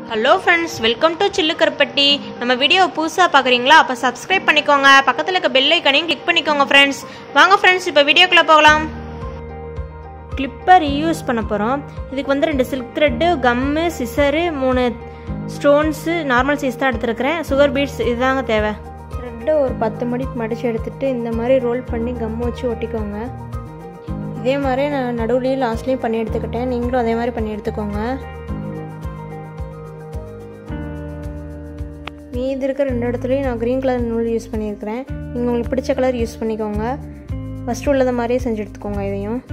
Hello friends, welcome to Sillu karupatti. நம்ம video புதுசா பார்க்கறீங்களா? அப்ப subscribe பண்ணிக்கோங்க. பக்கத்துல இருக்க bell icon-ஐயும் click பண்ணிக்கோங்க friends. வாங்க friends, இப்போ வீடியோக்குள்ள போகலாம். கிளிப்பர் யூஸ் பண்ண போறோம். இதுக்கு வந்து 2 silk thread, gum, scissor, 3 stones, normal size தான் எடுத்துக்கறேன். sugar beads இதுதாங்க தேவை. thread ஒரு 10 மடிப்பு மடிச்சு எடுத்துட்டு இந்த மாதிரி ரோல் பண்ணி கம் வச்சு ஒட்டிக்கோங்க. இதே மாதிரி நான் நடுவுலயும் லாஸ்ட்லயும் பண்ணி எடுத்துக்கிட்டேன். நீங்களும் அதே மாதிரி பண்ணி எடுத்துக்கோங்க. மீதி இருக்க 2 இடத்துலையும் நான் க்ரீன் கலர் நூல் யூஸ் பண்ணியிருக்கிறேன். நீங்கள் உங்களுக்கு பிடிச்ச கலர் யூஸ் பண்ணிக்கோங்க. ஃபஸ்ட்டு உள்ளதை மாதிரியே செஞ்சு எடுத்துக்கோங்க. இதையும்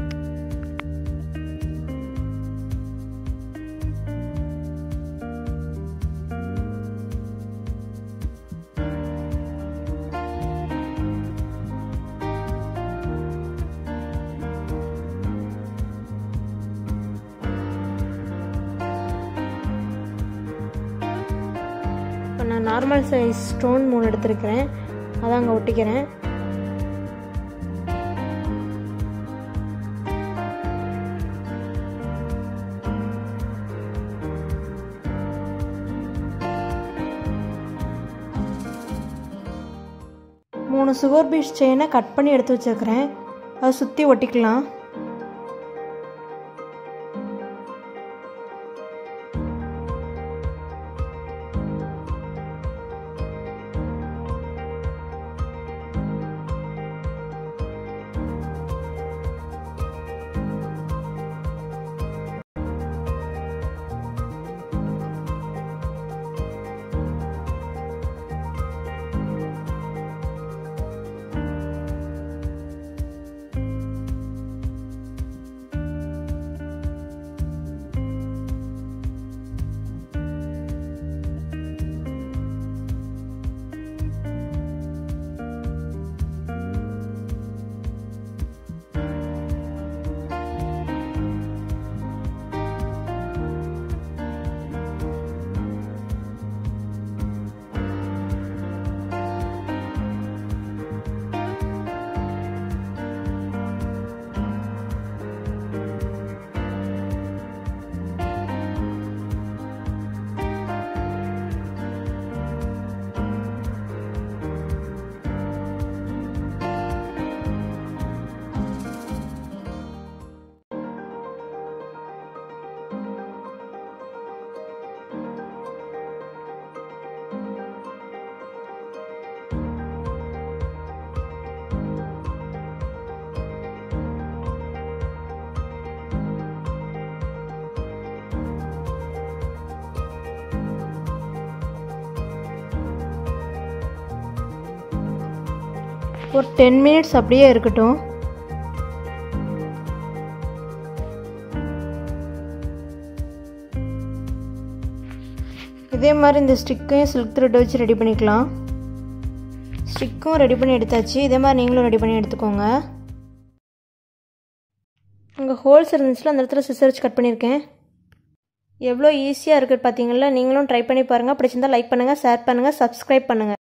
நான் நார்மல் சைஸ் ஸ்டோன் 3 எடுத்துருக்கிறேன். அதான் அங்கே ஒட்டிக்கிறேன். மூணு சுகர் பீட்ஸ் செயினை கட் பண்ணி எடுத்து வச்சுருக்கிறேன். அதை சுற்றி ஒட்டிக்கலாம். ஒரு 10 மினிட்ஸ் அப்படியே இருக்கட்டும். இதே மாதிரி இந்த ஸ்டிக்கையும் சில்க் த்ரெட் வச்சு ரெடி பண்ணிக்கலாம். ஸ்டிக்கும் ரெடி பண்ணி எடுத்தாச்சு. இதே மாதிரி நீங்களும் ரெடி பண்ணி எடுத்துக்கோங்க. உங்கள் ஹோல்ஸ் இருந்துச்சுல அந்த இடத்துல சிசர் வச்சு கட் பண்ணியிருக்கேன். எவ்வளோ ஈஸியாக இருக்குது பார்த்தீங்களா? நீங்களும் ட்ரை பண்ணி பாருங்கள். பிடிச்சிருந்தா லைக் பண்ணுங்கள், ஷேர் பண்ணுங்கள், சப்ஸ்கிரைப் பண்ணுங்கள்.